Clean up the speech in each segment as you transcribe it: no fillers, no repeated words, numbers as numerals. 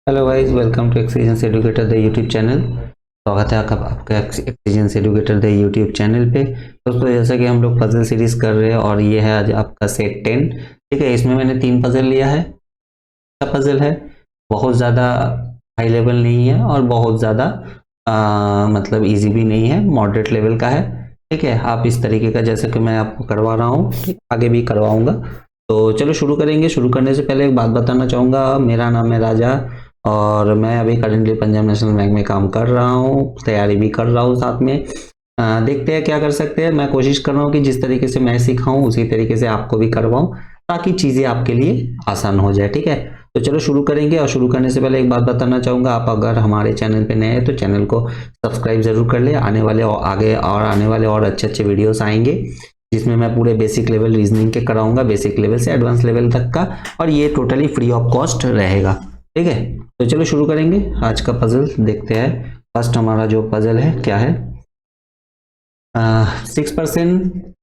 Hello guys, welcome to experience educator the YouTube channel. स्वागत है आपका experience educator the YouTube channel पे। दोस्तों, जैसा कि हम लोग पजल सीरीज कर रहे हैं और ये है आज आपका सेट 10। ठीक है, इसमें मैंने 3 पजल लिया है। अच्छा पजल है, बहुत ज़्यादा हाई लेवल नहीं है और बहुत ज़्यादा मतलब इजी भी नहीं है, मॉडरेट लेवल का है। ठीक है, आप इस तरीके का जैसे कि मैं आपको करवा रहा हूँ, आगे भी करवाऊंगा। तो चलो शुरू करेंगे। शुरू करने से पहले एक बात बताना चाहूँगा, मेरा नाम है राजा और मैं अभी करेंटली पंजाब नेशनल बैंक में काम कर रहा हूँ, तैयारी भी कर रहा हूँ साथ में। देखते हैं क्या कर सकते हैं। मैं कोशिश कर रहा हूँ कि जिस तरीके से मैं सिखाऊं उसी तरीके से आपको भी करवाऊं, ताकि चीज़ें आपके लिए आसान हो जाए। ठीक है, तो चलो शुरू करेंगे। और शुरू करने से पहले एक बात बताना चाहूँगा, आप अगर हमारे चैनल पे नए हैं तो चैनल को सब्सक्राइब जरूर कर ले। आने वाले और अच्छे अच्छे वीडियोस आएंगे, जिसमें मैं पूरे बेसिक लेवल रीजनिंग के कराऊंगा, बेसिक लेवल से एडवांस लेवल तक का, और ये टोटली फ्री ऑफ कॉस्ट रहेगा। ठीक है, तो चलो शुरू करेंगे। आज का पजल देखते हैं। फर्स्ट हमारा जो पजल है क्या है, 6%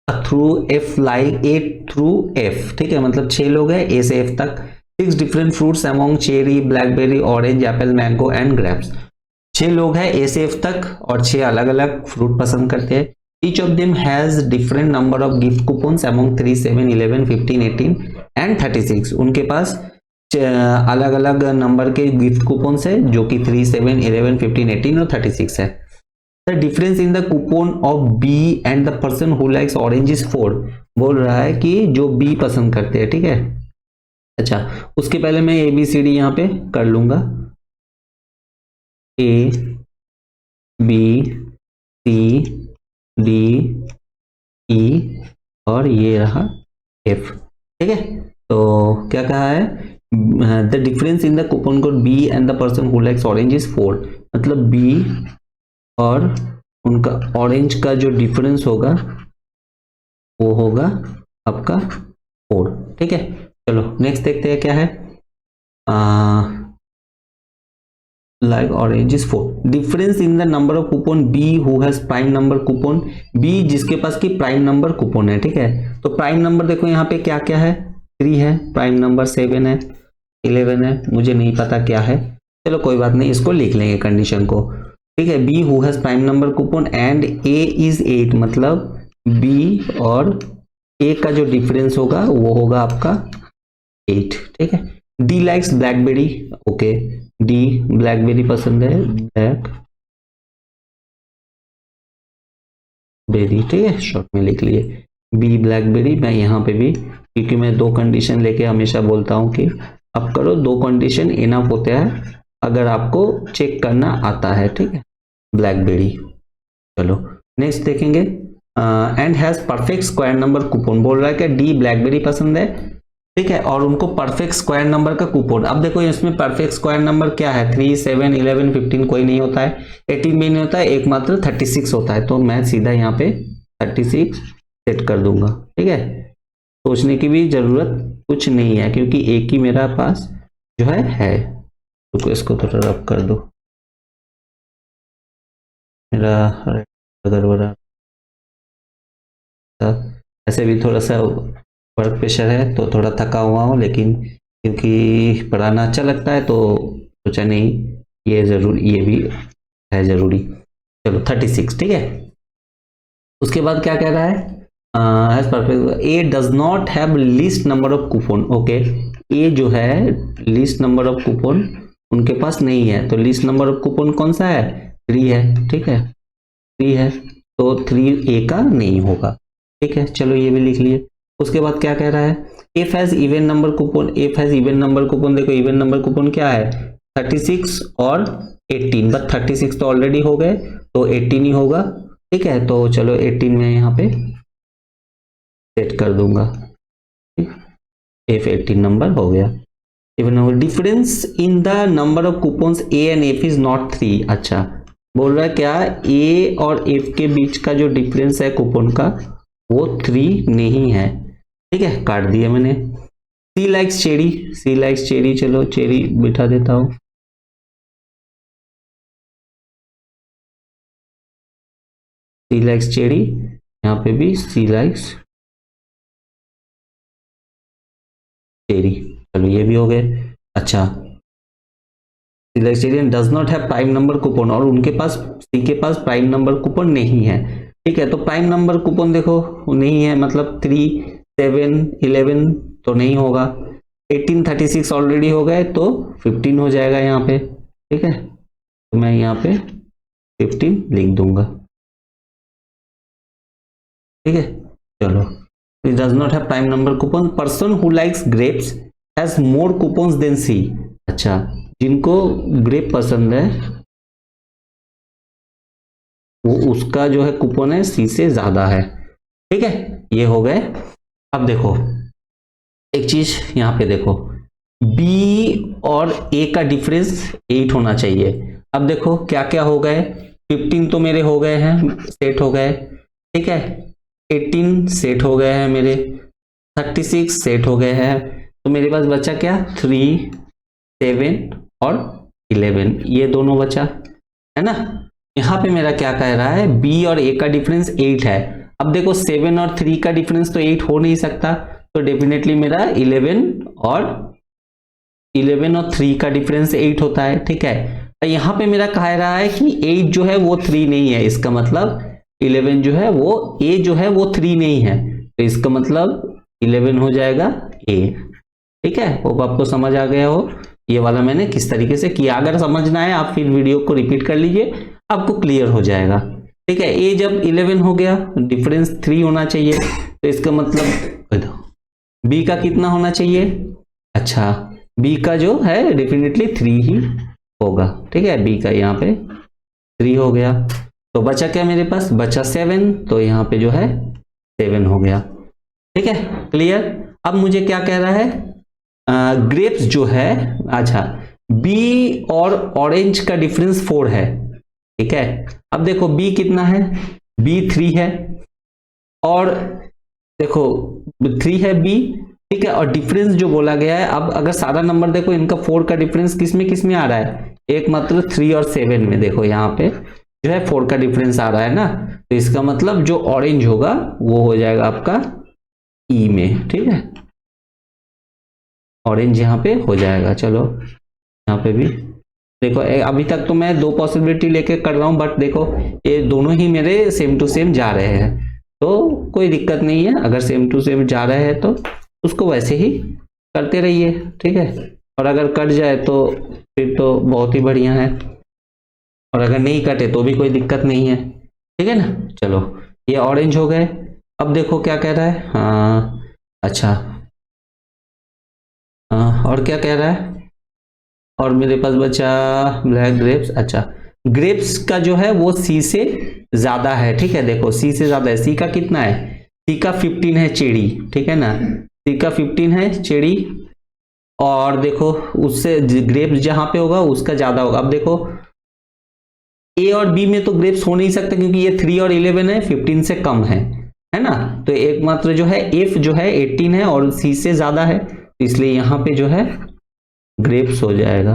through F like A through F. ठीक है, मतलब 6 लोग हैं ए से एफ तक। 6 different fruits among cherry, blackberry, orange, Apple, mango and grapes. 6 लोग हैं ए से एफ तक और 6 अलग अलग फ्रूट पसंद करते हैं। Each of them has different number of gift coupons among 3, 7, 11, 15, 18 and 36। उनके पास अलग अलग नंबर के गिफ्ट कूपन्स है, जो कि 3, 7, 11, 15, 18 और 36 है। The difference in the coupon of B and the person who likes orange is 4। बोल रहा है कि जो बी पसंद करते हैं। ठीक है, अच्छा, उसके पहले मैं ए बी सी डी यहाँ पे कर लूंगा। ए बी सी डी ई और ये रहा एफ। ठीक है, तो क्या कहा है, the difference in the coupon code B and the person who likes orange is 4। मतलब बी और उनका ऑरेंज का जो डिफरेंस होगा वो होगा आपका 4। ठीक है, चलो नेक्स्ट देखते हैं क्या है। Like orange is 4। Difference in the number of coupon B who has prime number coupon. B जिसके पास की प्राइम नंबर कूपन है। ठीक है, तो प्राइम नंबर देखो यहाँ पे क्या क्या है, 3 है, प्राइम नंबर 7 है, 11 है, मुझे नहीं पता क्या है। चलो कोई बात नहीं, इसको लिख लेंगे कंडीशन को। ठीक है, B who has prime number coupon and A is 8। मतलब बी और ए का जो डिफरेंस होगा वो होगा आपका 8। ठीक है, D likes blackberry. Okay, D blackberry पसंद है, ब्लैक बेरी। ठीक है, शॉर्ट में लिख लिए बी ब्लैकबेरी। मैं यहाँ पे भी, क्योंकि मैं 2 कंडीशन लेके हमेशा बोलता हूँ कि आप करो, 2 कंडीशन इनफ होते हैं अगर आपको चेक करना आता है। ठीक है, ब्लैकबेरी। चलो नेक्स्ट देखेंगे। And has perfect square number coupon. बोल रहा है कि डी ब्लैकबेरी पसंद है। ठीक है, और उनको परफेक्ट स्क्वायर नंबर का कूपन। अब देखो इसमें परफेक्ट स्क्वायर नंबर क्या है, 3, 7, 11, 15 कोई नहीं होता है, 18 भी नहीं होता है, एकमात्र 36 होता है। तो मैं सीधा यहाँ पे 36 सेट कर दूंगा। ठीक है, सोचने की भी जरूरत कुछ नहीं है, क्योंकि एक ही मेरा पास जो है। तो इसको थोड़ा रब कर दो, मेरा गड़बड़ा। ऐसे भी थोड़ा सा वर्क प्रेशर है तो थोड़ा थका हुआ हूँ, लेकिन क्योंकि पढ़ाना अच्छा लगता है तो सोचा नहीं, ये भी है जरूरी। चलो 36। ठीक है, उसके बाद क्या कह रहा है, as perfect A does not have list number of coupon. Okay, A जो है लिस्ट नंबर ऑफ कूपन उनके पास नहीं है, तो लिस्ट नंबर ऑफ कूपन कौन सा है, 3 है। ठीक है, 3 है, तो 3 ए का नहीं होगा। ठीक है, चलो ये भी लिख लिए। उसके बाद क्या कह रहा है, F has even number coupon. F has even number coupon. देखो इवन नंबर कूपन क्या है, 36 और 18, बट 36 तो ऑलरेडी हो गए, तो 18 ही होगा। ठीक है, तो चलो 18 में यहाँ पे सेट कर दूंगा। एफ 18 नंबर हो गया। Even number difference in the number of coupons A and F is not 3। अच्छा, बोल रहा है क्या, ए और एफ के बीच का जो डिफरेंस है कूपन का वो 3 नहीं है। ठीक है, काट दिया मैंने। सी लाइक्स चेरी। सी लाइक्स चेरी, चलो चेरी बिठा देता हूं। सी लाइक्स चेरी, यहाँ पे भी सी लाइक्स चेरी। चलो ये भी हो गए। अच्छा, select stadium does not have prime number coupon, और उनके पास, सी के पास प्राइम नंबर कूपन नहीं है। ठीक है, तो प्राइम नंबर कूपन देखो नहीं है, मतलब 3, 7, 11 तो नहीं होगा। 18, 36 ऑलरेडी हो गए, तो 15 हो जाएगा यहाँ पे। ठीक है, तो मैं यहाँ पे 15 लिख दूंगा। ठीक है, चलो, it does not have prime number coupon. Person who likes grapes has more coupons than C. अच्छा, जिनको ग्रेप पसंद है वो, उसका जो है कूपन है सी से ज्यादा है। ठीक है, ये हो गए। अब देखो एक चीज यहाँ पे देखो, बी और ए का डिफरेंस 8 होना चाहिए। अब देखो क्या क्या हो गए, 15 तो मेरे हो गए हैं, सेट हो गए। ठीक है, 18 सेट हो गए हैं मेरे, 36 सेट हो गए हैं। तो मेरे पास बचा क्या, 3, 7 और 11, ये दोनों बचा है ना। यहाँ पे मेरा क्या कह रहा है, बी और ए का डिफरेंस 8 है। अब देखो 7 और 3 का डिफरेंस तो 8 हो नहीं सकता, तो डेफिनेटली मेरा 11 और 3 का डिफरेंस 8 होता है। ठीक है, यहाँ पे मेरा कह रहा है कि 8 जो है वो 3 नहीं है, इसका मतलब 11 जो है वो, ए जो है वो 3 नहीं है, तो इसका मतलब 11 हो जाएगा ए। ठीक है, वो आपको समझ आ गया हो ये वाला मैंने किस तरीके से किया। अगर समझना है आप फिर वीडियो को रिपीट कर लीजिए, आपको क्लियर हो जाएगा। ठीक है, ए जब 11 हो गया, डिफरेंस 3 होना चाहिए, तो इसका मतलब बी का कितना होना चाहिए, अच्छा बी का जो है डेफिनेटली 3 ही होगा। ठीक है, बी का यहाँ पे 3 हो गया, तो बचा क्या मेरे पास, बचा 7, तो यहाँ पे जो है 7 हो गया। ठीक है, क्लियर। अब मुझे क्या कह रहा है, ग्रेप्स जो है, अच्छा बी और ऑरेंज का डिफरेंस 4 है। ठीक है, अब देखो बी कितना है, बी 3 है, और देखो 3 है बी। ठीक है, और डिफरेंस जो बोला गया है, अब अगर सारा नंबर देखो इनका 4 का डिफरेंस किस में आ रहा है, एक मात्र 3 और 7 में। देखो यहाँ पे जो है 4 का डिफरेंस आ रहा है ना, तो इसका मतलब जो ऑरेंज होगा वो हो जाएगा आपका ई में। ठीक है, ऑरेंज यहाँ पे हो जाएगा। चलो यहाँ पे भी देखो, अभी तक तो मैं 2 पॉसिबिलिटी लेके कर रहा हूं, बट देखो ये दोनों ही मेरे सेम टू सेम जा रहे हैं, तो कोई दिक्कत नहीं है। अगर सेम टू सेम जा रहे हैं तो उसको वैसे ही करते रहिए। ठीक है, और अगर कट जाए तो फिर तो बहुत ही बढ़िया है, और अगर नहीं कटे तो भी कोई दिक्कत नहीं है। ठीक है ना, चलो ये ऑरेंज हो गए। अब देखो क्या कह रहा है, हाँ अच्छा, और क्या कह रहा है, और मेरे पास बचा ब्लैक ग्रेप्स। अच्छा, ग्रेप्स का जो है वो सी से ज्यादा है। ठीक है, देखो सी से ज्यादा है, सी का कितना है, सी का 15 है चेरी। ठीक है ना, सी का 15 है चेरी, और देखो उससे ग्रेप्स जहां पे होगा उसका ज्यादा होगा। अब देखो ए और बी में तो ग्रेप्स हो नहीं सकता, क्योंकि ये 3 और 11 है, 15 से कम है ना, तो एकमात्र जो है एफ जो है 18 है और सी से ज्यादा है, तो इसलिए यहां पे जो है ग्रेप्स हो जाएगा।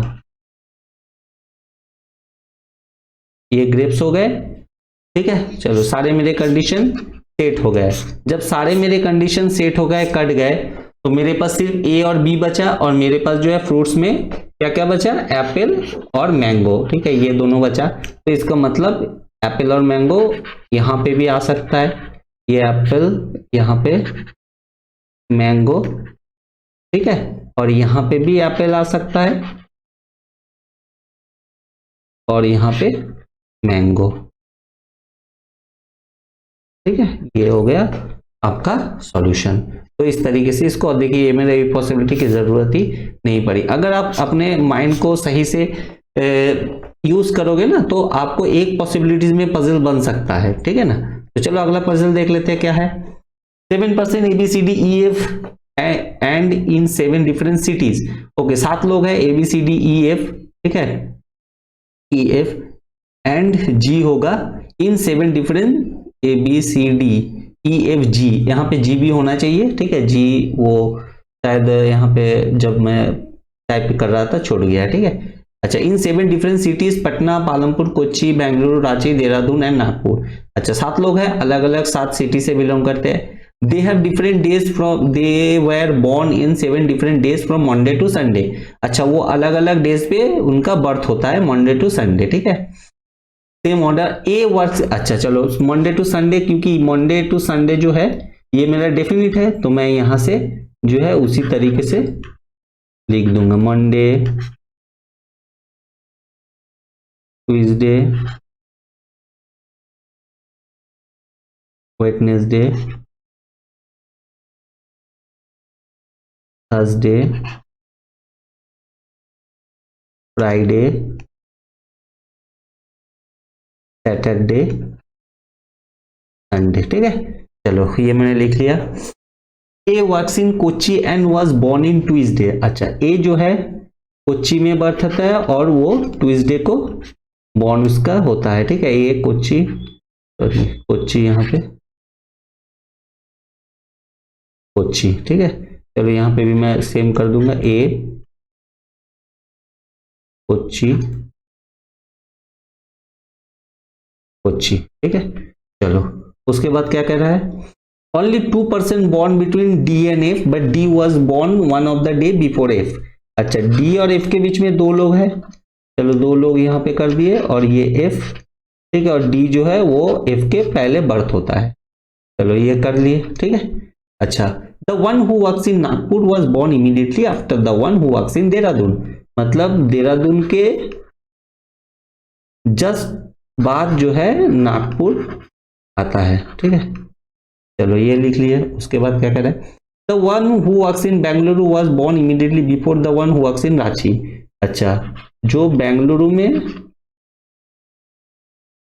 ये ग्रेप्स हो गए। ठीक है, चलो सारे मेरे कंडीशन सेट हो गए। जब सारे मेरे कंडीशन सेट हो गए, कट गए, तो मेरे पास सिर्फ ए और बी बचा, और मेरे पास जो है फ्रूट्स में क्या क्या बचा, एप्पल और मैंगो। ठीक है, ये दोनों बचा, तो इसका मतलब एप्पल और मैंगो यहां पे भी आ सकता है, ये एप्पल यहाँ पे मैंगो। ठीक है, और यहां पे भी एप्पल आ सकता है, और यहां पे मैंगो। ठीक है, ये हो गया आपका सॉल्यूशन। तो इस तरीके से इसको, देखिए ये मेरे पॉसिबिलिटी की जरूरत ही नहीं पड़ी। अगर आप अपने माइंड को सही से यूज करोगे ना, तो आपको एक पॉसिबिलिटीज में पजल बन सकता है। ठीक है ना, तो चलो अगला पजल देख लेते हैं क्या है। 7% ABCDEF and in 7 different cities. Okay, 7 लोग हैं, ABCDEF। ठीक है, EF एंड G होगा इन 7 डिफरेंट ABCDEFG, यहाँ पे G भी होना चाहिए। ठीक है, G वो शायद यहाँ पे जब मैं टाइप कर रहा था छूट गया। ठीक है, अच्छा, इन 7 different cities, Patna, Palampur, Kochi, Bengaluru, Ranchi, Dehradun and Nagpur. अच्छा, 7 लोग हैं, अलग अलग 7 सिटी से बिलोंग करते हैं। They have different days from, they were born in 7 different days from Monday to Sunday. अच्छा, वो अलग अलग डेज पे उनका बर्थ होता है, मंडे टू संडे, ठीक है। सेम ऑर्डर ए वर्क्स, अच्छा चलो मंडे टू संडे, क्योंकि मंडे टू संडे जो है ये मेरा डेफिनिट है, तो मैं यहां से जो है उसी तरीके से लिख दूंगा, Monday, Tuesday, Wednesday, Thursday, Friday, Saturday, Sunday, ठीक है। चलो ये मैंने लिख लिया। A works in Kochi and was born in Tuesday. अच्छा, ए जो है कोच्चि में बर्थ होता है और वो ट्यूसडे को बोर्न उसका होता है, ठीक है। ए कोच्चि, सॉरी कोच्चि, यहाँ पे कोच्चि, ठीक है। चलो यहाँ पे भी मैं सेम कर दूंगा, ए कोच्चि, कोच्चि, ठीक है। चलो उसके बाद क्या कह रहा है, only 2% born between D and F, but D was born one of the day before F. अच्छा, डी और एफ के बीच में 2 लोग हैं, चलो 2 लोग यहाँ पे कर दिए, और ये एफ, ठीक है, और डी जो है वो एफ के पहले बर्थ होता है, चलो ये कर लिए, ठीक है। अच्छा, the one who works in Nagpur was born immediately after the one who works इन देहरादून। मतलब देहरादून के जस्ट बाद जो है नागपुर आता है, ठीक है। चलो ये लिख लिए। उसके बाद क्या करें, the one who works in Bengaluru was born immediately before the one who works in Ranchi. अच्छा, जो बेंगलुरु में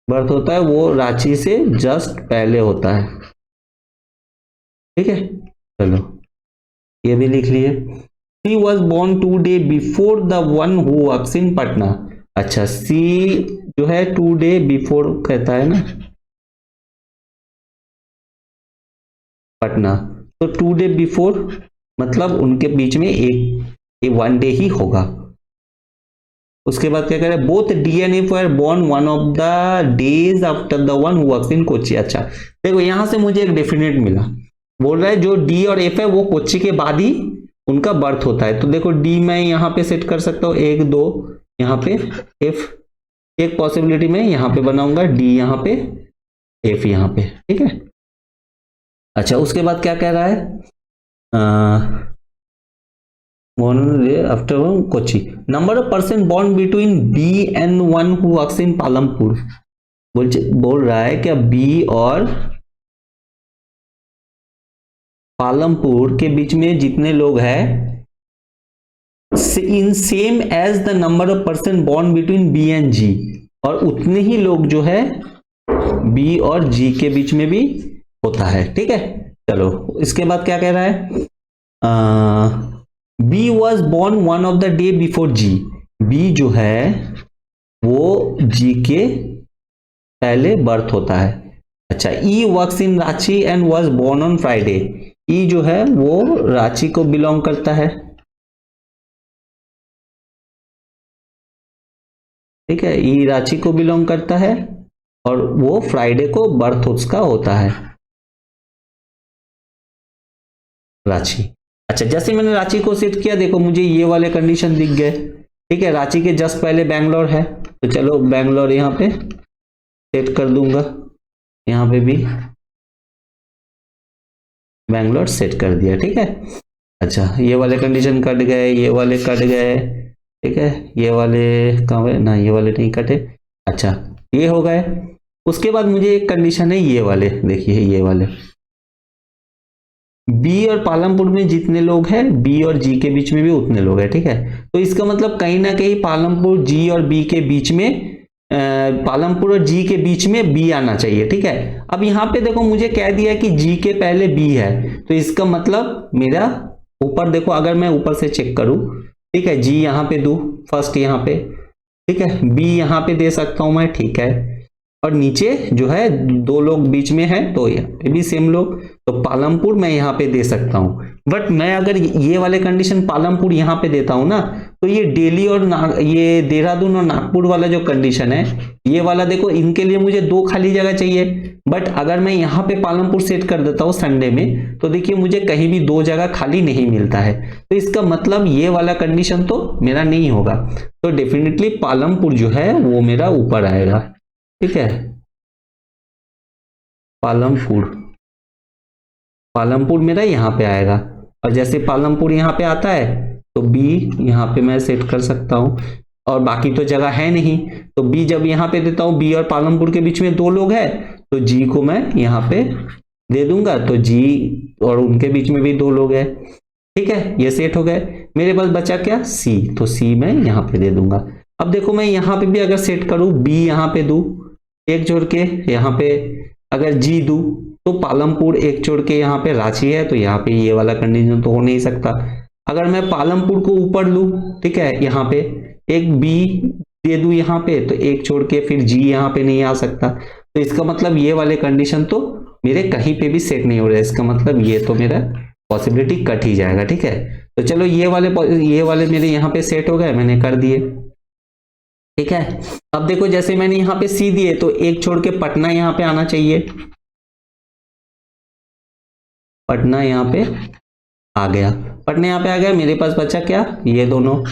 बर्थ होता है वो रांची से जस्ट पहले होता है, ठीक है। चलो ये भी लिख लिए। C was born 2 day before the one who works in Patna. अच्छा, सी जो है 2 डे बिफोर कहता है ना पटना, तो 2 डे बिफोर मतलब उनके बीच में एक 1 डे ही होगा। उसके बाद क्या करें, both D and F were born one of the days after the one who works in Kochi. अच्छा देखो, यहां से मुझे एक डेफिनेट मिला, बोल रहा है जो डी और एफ है वो कोच्चि के बाद ही उनका बर्थ होता है। तो देखो डी मैं यहाँ पे सेट कर सकता हूँ 1 2, यहाँ पे एफ, एक पॉसिबिलिटी में यहाँ पे बनाऊंगा, डी यहाँ पे, एफ यहाँ पे, ठीक है। अच्छा, उसके बाद क्या कह रहा है, after Kochi, number of person born between B and one who works in Palampur. बोल रहा है क्या बी और पालमपुर के बीच में जितने लोग हैं in same as the number of person born between B and G, और उतने ही लोग जो है बी और जी के बीच में भी होता है, ठीक है। चलो इसके बाद क्या कह रहा है, B was born one of the day before G. B जो है वो जी के पहले बर्थ होता है। अच्छा, E works in Ranchi and was born on Friday. E जो है वो रांची को बिलोंग करता है, ठीक है। ई रांची को बिलोंग करता है और वो फ्राइडे को बर्थ उसका होता है, रांची। अच्छा, जैसे मैंने रांची को सेट किया, देखो मुझे ये वाले कंडीशन दिख गए, ठीक है। रांची के जस्ट पहले बैंगलोर है, तो चलो बैंगलोर यहाँ पे सेट कर दूंगा, यहाँ पे भी बैंगलोर सेट कर दिया, ठीक है। अच्छा, ये वाले कंडीशन कट गए, ये वाले कट गए, ठीक है। ये वाले कहाँ है ना, ये वाले नहीं कटे। अच्छा, ये हो गए। उसके बाद मुझे एक कंडीशन है, ये वाले देखिए, ये वाले बी और पालमपुर में जितने लोग हैं बी और जी के बीच में भी उतने लोग हैं, ठीक है। तो इसका मतलब कहीं ना कहीं पालमपुर जी और बी के बीच में, पालमपुर और जी के बीच में बी आना चाहिए, ठीक है। अब यहाँ पे देखो मुझे कह दिया कि जी के पहले बी है, तो इसका मतलब मेरा ऊपर देखो, अगर मैं ऊपर से चेक करूं, ठीक है, जी यहाँ पे दू फर्स्ट यहाँ पे, ठीक है, बी यहाँ पे दे सकता हूं मैं, ठीक है। और नीचे जो है 2 लोग बीच में है तो यहाँ पे भी सेम लोग, तो पालमपुर मैं यहाँ पे दे सकता हूँ। बट मैं अगर ये वाले कंडीशन पालमपुर यहाँ पे देता हूँ ना, तो ये दिल्ली और ये देहरादून और नागपुर वाला जो कंडीशन है, ये वाला देखो, इनके लिए मुझे 2 खाली जगह चाहिए। बट अगर मैं यहाँ पे पालमपुर सेट कर देता हूँ संडे में, तो देखिए मुझे कहीं भी 2 जगह खाली नहीं मिलता है। तो इसका मतलब ये वाला कंडीशन तो मेरा नहीं होगा। तो डेफिनेटली पालमपुर जो है वो मेरा ऊपर आएगा, ठीक है। पालमपुर मेरा यहाँ पे आएगा, और जैसे पालमपुर यहाँ पे आता है तो बी यहाँ पे मैं सेट कर सकता हूँ, और बाकी तो जगह है नहीं, तो बी जब यहाँ पे देता हूँ, बी और पालमपुर के बीच में 2 लोग हैं, तो जी को मैं यहाँ पे दे दूंगा, तो जी और उनके बीच में भी 2 लोग हैं, ठीक है। ये सेट हो गए। मेरे पास बचा क्या, सी, तो सी मैं यहाँ पे दे दूंगा। अब देखो मैं यहाँ पे भी अगर सेट करूँ, बी यहाँ पे दू, एक जोड़ के यहाँ पे अगर जी दू, तो पालमपुर एक जोड़ के यहाँ पे रांची है, तो यहाँ पे ये वाला कंडीशन तो हो नहीं सकता। अगर मैं पालमपुर को ऊपर लूं, ठीक है, यहाँ पे एक बी दे दूं यहाँ पे, तो एक छोड़ के फिर जी यहाँ पे नहीं आ सकता। तो इसका मतलब ये वाले कंडीशन तो मेरे कहीं पे भी सेट नहीं हो रहा है। इसका मतलब ये तो मेरा पॉसिबिलिटी कट ही जाएगा, ठीक है। तो चलो ये वाले मेरे यहाँ पे सेट हो गए, मैंने कर दिए, ठीक है। अब देखो जैसे मैंने यहाँ पे सी दिए, तो एक छोड़ के पटना यहाँ पे आना चाहिए, पटना यहाँ पे आ गया, पटना यहाँ पे आ गया। मेरे पास बचा क्या, ये दोनों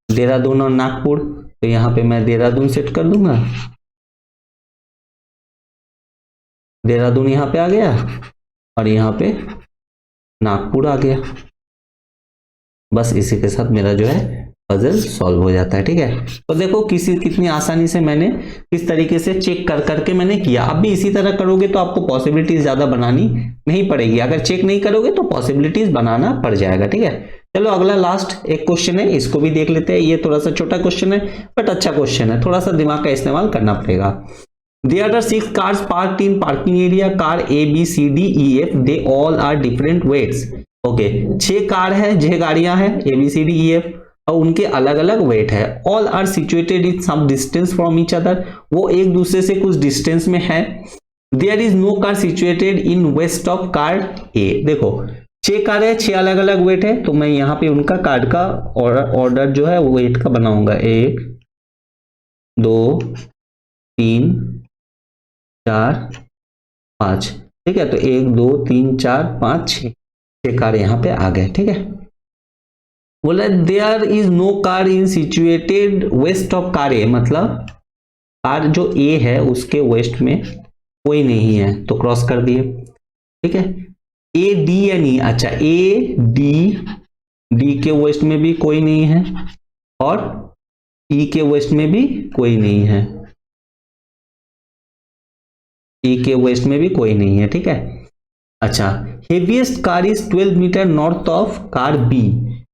देहरादून और नागपुर, तो यहाँ पे मैं देहरादून सेट कर दूंगा, देहरादून यहाँ पे आ गया, और यहाँ पे नागपुर आ गया। बस इसी के साथ मेरा जो है पजल सॉल्व हो जाता है, ठीक है। तो देखो कितनी आसानी से मैंने किस तरीके से चेक कर करके मैंने किया। अब भी इसी तरह करोगे तो आपको पॉसिबिलिटीज ज्यादा बनानी नहीं पड़ेगी, अगर चेक नहीं करोगे तो पॉसिबिलिटीज बनाना पड़ जाएगा, ठीक है। चलो अगला लास्ट एक क्वेश्चन है, इसको भी देख लेते हैं। ये थोड़ा सा छोटा क्वेश्चन है बट अच्छा क्वेश्चन है, थोड़ा सा दिमाग का इस्तेमाल करना पड़ेगा। There are 6 cars parked in parking area, car A, B, C, D, E, F. They all are different weights. Okay, 6 car है, 6 गाड़ियां हैं, A, B, C, D, E, F, और उनके अलग अलग वेट है। All are situated in some distance from each other. वो एक दूसरे से कुछ डिस्टेंस में है। There is no car situated in west of car A. देखो 6 कार है, 6 अलग अलग वेट है, तो मैं यहाँ पे उनका कार्ड का ऑर्डर जो है वेट का बनाऊंगा। 1 2 3 4 5, ठीक है। तो 1 2 3 4 5 6 कार यहाँ पे आ गए, ठीक है। बोला there is no car in situated west of car A, मतलब कार जो ए है उसके वेस्ट में कोई नहीं है, तो क्रॉस कर दिए, ठीक है। ए डी या नहीं, अच्छा ए डी के वेस्ट में भी कोई नहीं है, और ई के वेस्ट में भी कोई नहीं है, ई के वेस्ट में भी कोई नहीं है, ठीक है। अच्छा heaviest car is 12 metre north of car B.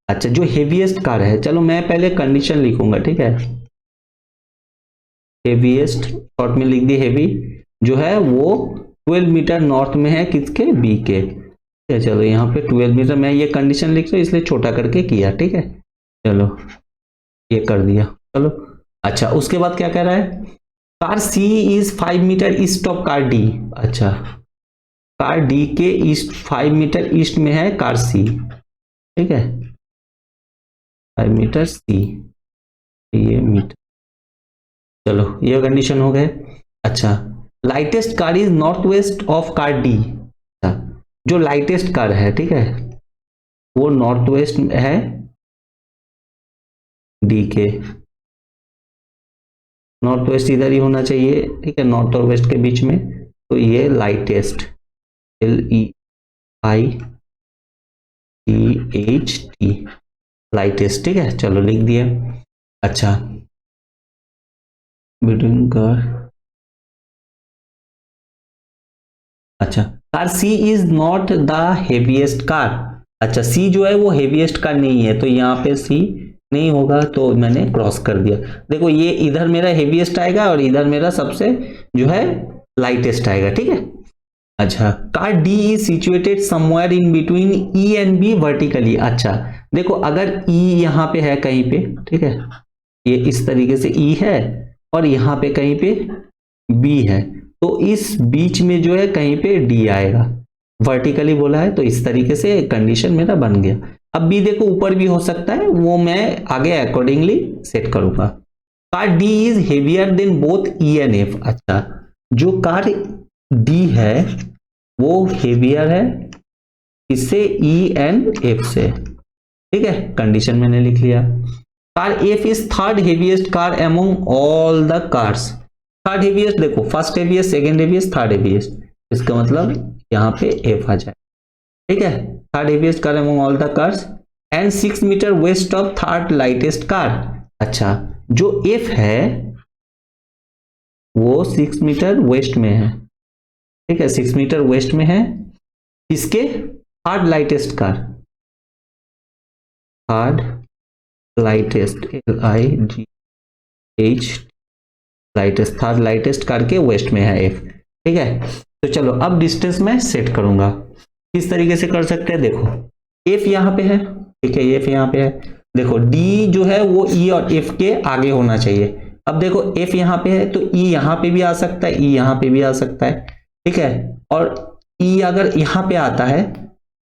अच्छा जो हेवीएस्ट कार है, चलो मैं पहले कंडीशन लिखूंगा, ठीक है। हेवीएस्ट शॉर्ट में लिख दी, हेवी जो है वो 12 मीटर नॉर्थ में है, किसके, बी के। चलो यहाँ पे 12 मीटर, मैं ये कंडीशन लिख रहा हूँ इसलिए छोटा करके किया, ठीक है। चलो ये कर दिया, चलो। अच्छा उसके बाद क्या कह रहा है, car C is 5 metre east of car D. अच्छा कार डी के ईस्ट 5 मीटर ईस्ट में है कार सी, ठीक है, 5 मीटर सी, ये मीटर, चलो ये कंडीशन हो गए। अच्छा lightest car is north west of car D. जो लाइटेस्ट कार है, ठीक है, वो नॉर्थ वेस्ट है डी के, नॉर्थ वेस्ट इधर ही होना चाहिए, ठीक है, नॉर्थ और वेस्ट के बीच में, तो ये लाइटेस्ट, LEITHT, लाइटेस्ट, ठीक है, चलो लिख दिया। अच्छा बिटवीन कार, अच्छा car C is not the heaviest car. अच्छा सी जो है वो हेवीएस्ट कार नहीं है, तो यहाँ पे सी नहीं होगा, तो मैंने क्रॉस कर दिया। देखो ये इधर मेरा हेवीएस्ट आएगा और इधर मेरा सबसे जो है लाइटेस्ट आएगा, ठीक है। अच्छा car D is situated somewhere in between E and B vertically. अच्छा देखो अगर ई यहाँ पे है कहीं पे, ठीक है, ये इस तरीके से ई है, और यहाँ पे कहीं पे बी है, तो इस बीच में जो है कहीं पे डी आएगा। वर्टिकली बोला है तो इस तरीके से कंडीशन मेरा बन गया। अब बी देखो ऊपर भी हो सकता है, वो मैं आगे अकॉर्डिंगली सेट करूंगा। Car D is heavier than both E and F. अच्छा, जो कार डी है वो हेवियर है इससे, ई एंड एफ से, ठीक है, कंडीशन मैंने लिख लिया। Car F is third heaviest car among all the cars. Third heaviest देखो, first heaviest, second heaviest, third heaviest, इसका मतलब यहाँ पे एफ आ जाए, ठीक है। Third heaviest car among all the cars and 6 metre west of third lightest car. अच्छा, जो एफ है वो 6 मीटर वेस्ट में है, ठीक है, 6 मीटर वेस्ट में है। इसके third lightest car, third lightest, LIGH, lightest, third lightest car के वेस्ट में है एफ, ठीक है। तो चलो अब डिस्टेंस मैं सेट करूंगा। किस तरीके से कर सकते हैं, देखो एफ यहाँ पे है, ठीक है, एफ यहाँ पे है। देखो डी जो है वो ई और एफ के आगे होना चाहिए। अब देखो एफ यहाँ पे है तो ई यहाँ पे भी आ सकता है, ई यहाँ पे भी आ सकता है, ठीक है। और ई अगर यहाँ पे आता है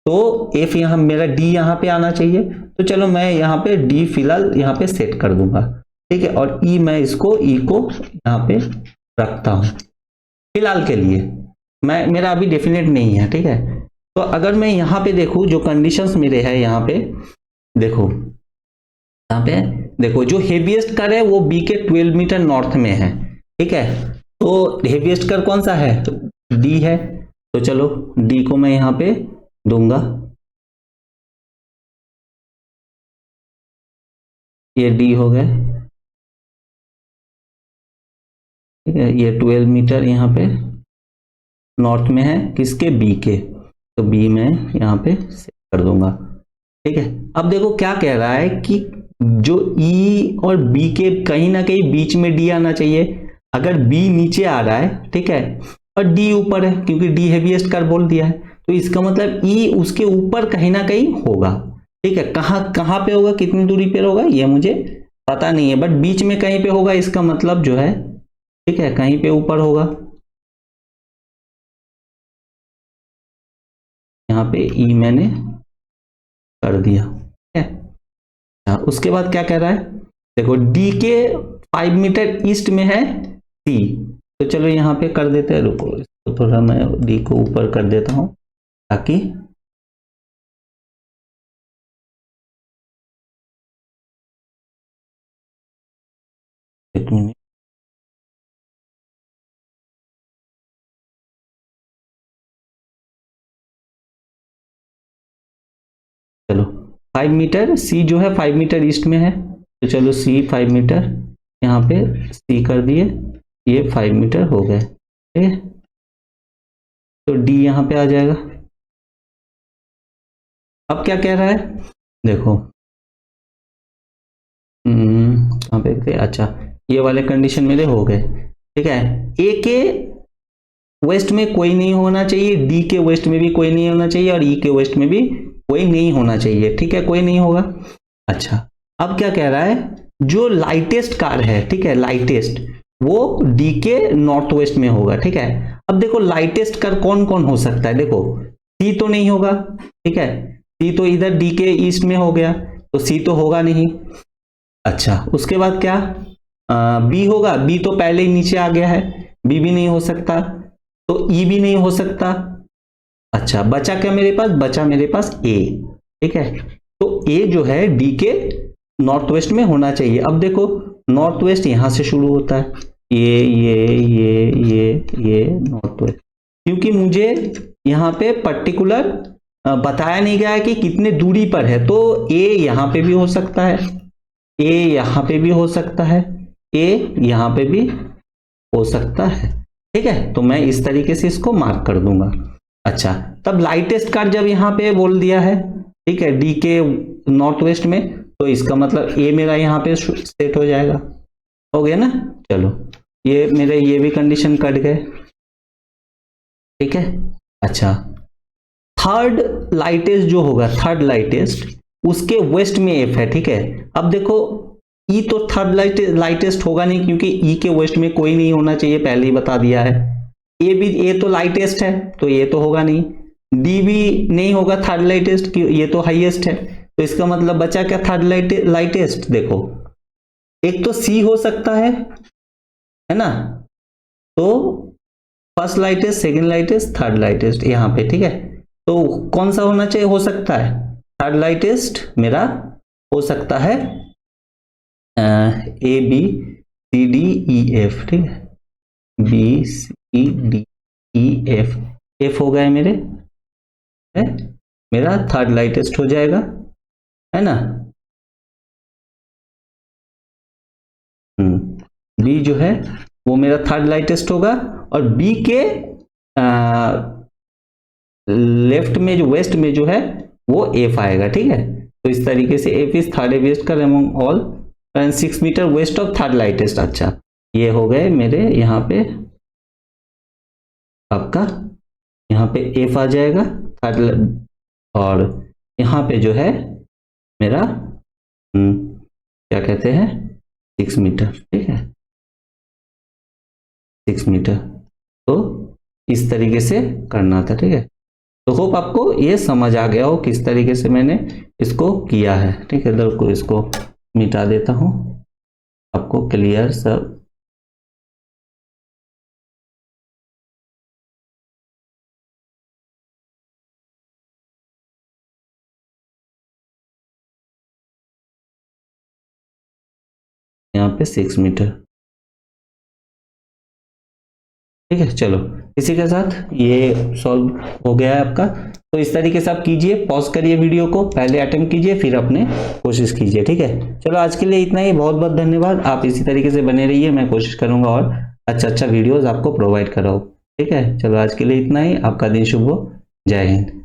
तो एफ यहाँ, मेरा डी यहाँ पे आना चाहिए। तो चलो मैं यहाँ पे डी फिलहाल यहाँ पे सेट कर दूंगा, ठीक है। और ई मैं इसको, ई को यहाँ पे रखता हूं फिलहाल के लिए, मैं, मेरा अभी डेफिनेट नहीं है, ठीक है। तो अगर मैं यहाँ पे देखूं जो कंडीशंस मेरे हैं यहाँ पे, देखो यहाँ पे देखो, जो हेवीएस्ट कर है वो बी के 12 मीटर नॉर्थ में है, ठीक है। तो हेवीएस्ट कर कौन सा है, डी है। तो चलो डी को मैं यहाँ पे दूंगा, ये डी हो गया, ठीक है। ये 12 मीटर यहाँ पे नॉर्थ में है, किसके, बी के, तो बी में यहाँ पे सेट कर दूंगा, ठीक है। अब देखो क्या कह रहा है कि जो ई और बी के कहीं ना कहीं बीच में डी आना चाहिए। अगर बी नीचे आ रहा है, ठीक है, और डी ऊपर है, क्योंकि डी हेवीएस्ट कर बोल दिया है, तो इसका मतलब ई उसके ऊपर कहीं ना कहीं होगा, ठीक है। कहाँ पे होगा, कितनी दूरी पे होगा ये मुझे पता नहीं है, बट बीच में कहीं पे होगा, इसका मतलब जो है, ठीक है, कहीं पे ऊपर होगा। यहाँ पे ई मैंने कर दिया, ठीक है। उसके बाद क्या कह रहा है, देखो डी के 5 मीटर ईस्ट में है सी। तो चलो यहाँ पे कर देते हैं, रुको इसको थोड़ा मैं डी को ऊपर कर देता हूँ ताकि एक मिनट, चलो 5 मीटर, सी जो है 5 मीटर ईस्ट में है, तो चलो सी 5 मीटर यहाँ पे सी कर दिए, ये 5 मीटर हो गए, ठीक है। तो डी यहाँ पे आ जाएगा। अब क्या कह रहा है, देखो कहाँ पे थे, अच्छा ये वाले कंडीशन मेरे हो गए, ठीक है। ए के वेस्ट में कोई नहीं होना चाहिए, डी के वेस्ट में भी कोई नहीं होना चाहिए, और ई के वेस्ट में भी कोई नहीं होना चाहिए, ठीक है, कोई नहीं होगा। अच्छा, अब क्या कह रहा है, जो लाइटेस्ट कार है, ठीक है, लाइटेस्ट, वो डी के नॉर्थ वेस्ट में होगा, ठीक है। अब देखो लाइटेस्ट कार कौन कौन हो सकता है, देखो सी तो नहीं होगा, ठीक है, सी तो इधर डी के ईस्ट में हो गया, तो सी तो होगा नहीं। अच्छा, उसके बाद क्या, बी होगा, बी तो पहले ही नीचे आ गया है, बी भी नहीं हो सकता, तो ई भी नहीं हो सकता। अच्छा, बचा क्या मेरे पास, बचा मेरे पास ए, ठीक है। तो ए जो है डी के नॉर्थ वेस्ट में होना चाहिए। अब देखो नॉर्थ वेस्ट यहां से शुरू होता है, ये नॉर्थ वेस्ट, क्योंकि मुझे यहाँ पे पर्टिकुलर बताया नहीं गया है कि कितने दूरी पर है, तो ए यहाँ पे भी हो सकता है, ए यहाँ पे भी हो सकता है, ए यहाँ पे भी हो सकता है, ठीक है। तो मैं इस तरीके से इसको मार्क कर दूंगा। अच्छा, तब लाइटेस्ट कार जब यहाँ पे बोल दिया है, ठीक है, डी के नॉर्थ वेस्ट में, तो इसका मतलब ए मेरा यहाँ पे सेट हो जाएगा, हो गया ना। चलो ये मेरे ये भी कंडीशन कट गए, ठीक है। अच्छा, थर्ड लाइटेस्ट जो होगा, थर्ड लाइटेस्ट उसके वेस्ट में एफ है, ठीक है। अब देखो ई तो थर्ड लाइटेस्ट होगा नहीं, क्योंकि ई के वेस्ट में कोई नहीं होना चाहिए, पहले ही बता दिया है। ए तो लाइटेस्ट है, तो ये तो होगा नहीं। डी भी नहीं होगा थर्ड लाइटेस्ट, ये तो हाईएस्ट है। तो इसका मतलब बचा क्या थर्ड लाइटेस्ट? देखो, एक तो सी हो सकता है ना, तो first lightest, second lightest, third lightest यहाँ पे, ठीक है। तो कौन सा होना चाहिए? हो सकता है थर्ड लाइटेस्ट मेरा हो सकता है A B C D E F, ठीक है, B C D E F, F हो गए मेरे, है मेरा थर्ड लाइटेस्ट हो जाएगा, है ना। बी जो है वो मेरा थर्ड लाइटेस्ट होगा, और बी के लेफ्ट में जो वेस्ट में जो है वो एफ आएगा, ठीक है। तो इस तरीके से एफ इज थर्ड हेवीएस्ट का among all and 6 metre west of third lightest. अच्छा, ये हो गए मेरे यहाँ पे आपका, यहाँ पे एफ आ जाएगा थर्ड, और यहाँ पे जो है मेरा क्या कहते हैं 6 मीटर, ठीक है, 6 मीटर। तो इस तरीके से करना था, ठीक है। तो होप आपको ये समझ आ गया हो किस तरीके से मैंने इसको किया है, ठीक है। इधर को इसको मिटा देता हूं, आपको क्लियर सब। यहाँ पे 6 मीटर, ठीक है। चलो, इसी के साथ ये सॉल्व हो गया है आपका। तो इस तरीके से आप कीजिए, पॉज करिए वीडियो को, पहले अटेम्प्ट कीजिए, फिर अपने कोशिश कीजिए, ठीक है। चलो, आज के लिए इतना ही, बहुत बहुत धन्यवाद। आप इसी तरीके से बने रहिए, मैं कोशिश करूंगा और अच्छा वीडियोस आपको प्रोवाइड कराऊं, ठीक है। चलो, आज के लिए इतना ही, आपका दिन शुभ हो, जय हिंद।